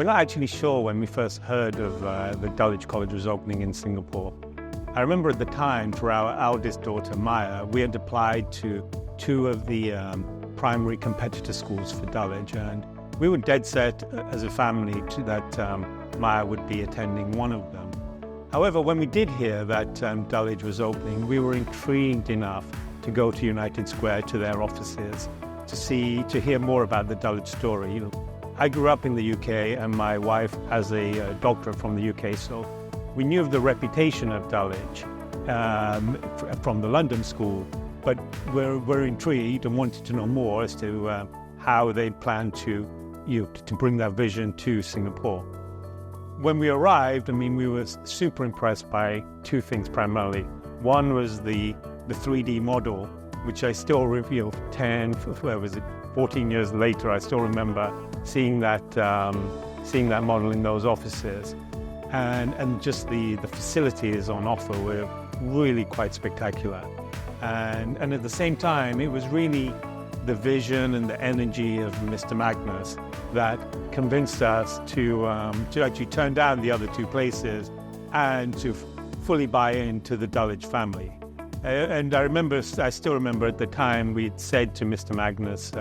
We're not actually sure when we first heard of the Dulwich College was opening in Singapore. I remember at the time, for our eldest daughter, Maya, we had applied to 2 of the primary competitor schools for Dulwich, and we were dead set as a family that Maya would be attending one of them. However, when we did hear that Dulwich was opening, we were intrigued enough to go to United Square, to their offices, to hear more about the Dulwich story. I grew up in the UK, and my wife has a doctorate from the UK, so we knew of the reputation of Dulwich from the London school, but we're intrigued and wanted to know more as to how they plan to bring that vision to Singapore. When we arrived, we were super impressed by 2 things primarily. One was the 3D model, which I still reveal 14 years later. I still remember seeing that model in those offices, and just the facilities on offer were really quite spectacular. And at the same time, it was really the vision and the energy of Mr. Magnus that convinced us to actually turn down the other 2 places and to fully buy into the Dulwich family. And I still remember at the time we'd said to Mr. Magnus,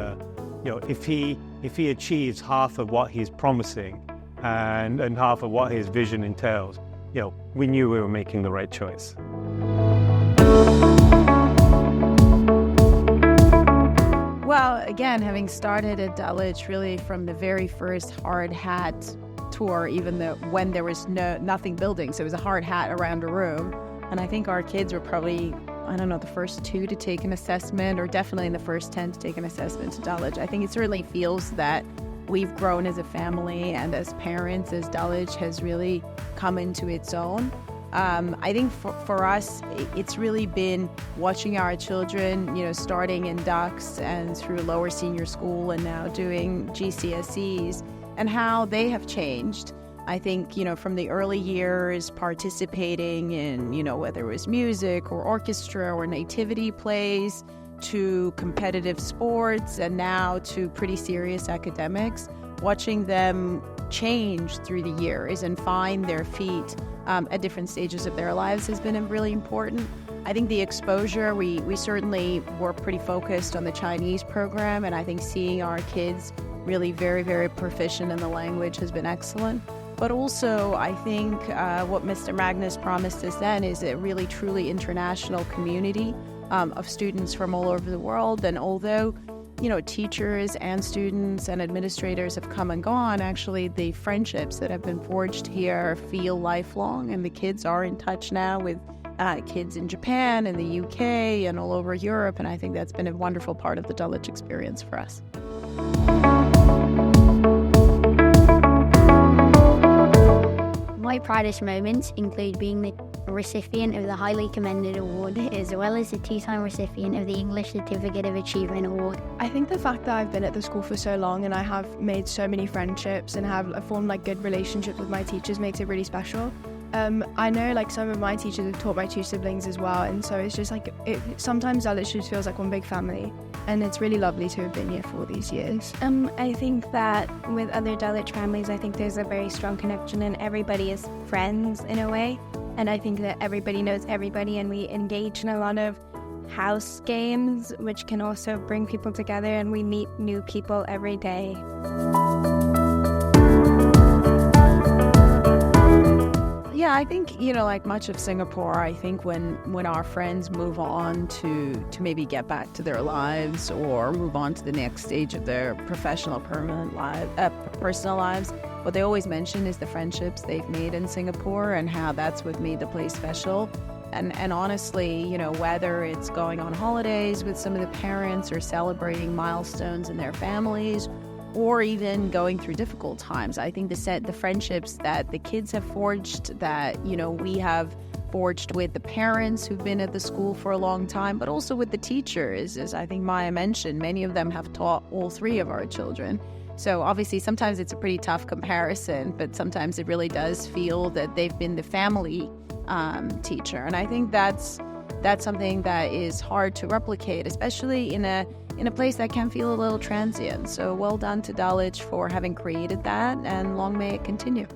if he achieves half of what he's promising and half of what his vision entails, we knew we were making the right choice. Well, again, having started at Dulwich really from the very first hard hat tour, even when there was nothing building, so it was a hard hat around a room. And I think our kids were probably, the first 2 to take an assessment, or definitely in the first 10 to take an assessment to Dulwich. I think it certainly feels that we've grown as a family and as parents, as Dulwich has really come into its own. I think for us, it's really been watching our children, starting in Dux and through lower senior school and now doing GCSEs, and how they have changed. I think, from the early years participating in, whether it was music or orchestra or nativity plays, to competitive sports, and now to pretty serious academics, watching them change through the years and find their feet at different stages of their lives has been really important. I think the exposure, we certainly were pretty focused on the Chinese program, and I think seeing our kids really very, very proficient in the language has been excellent. But also, I think what Mr. Magnus promised us then is a really, truly international community of students from all over the world. And although, teachers and students and administrators have come and gone, actually the friendships that have been forged here feel lifelong, and the kids are in touch now with kids in Japan and the UK and all over Europe, and I think that's been a wonderful part of the Dulwich experience for us. My proudest moments include being the recipient of the Highly Commended Award, as well as the 2-time recipient of the English Certificate of Achievement Award. I think the fact that I've been at the school for so long and I have made so many friendships and have formed good relationships with my teachers makes it really special. I know some of my teachers have taught my 2 siblings as well, and so it's just sometimes Dulwich just feels like one big family, and it's really lovely to have been here for all these years. I think that with other Dulwich families, I think there's a very strong connection and everybody is friends in a way, and I think that everybody knows everybody, and we engage in a lot of house games, which can also bring people together, and we meet new people every day. Yeah, I think, like much of Singapore, I think when our friends move on to maybe get back to their lives or move on to the next stage of their professional, personal lives, what they always mention is the friendships they've made in Singapore and how that's what made the place special. And honestly, whether it's going on holidays with some of the parents or celebrating milestones in their families, or even going through difficult times, I think the friendships that the kids have forged, that, we have forged with the parents who've been at the school for a long time, but also with the teachers, as I think Maya mentioned, many of them have taught all 3 of our children. So obviously sometimes it's a pretty tough comparison, but sometimes it really does feel that they've been the family teacher. And I think that's that's something that is hard to replicate, especially in a place that can feel a little transient. So well done to Dulwich for having created that, and long may it continue.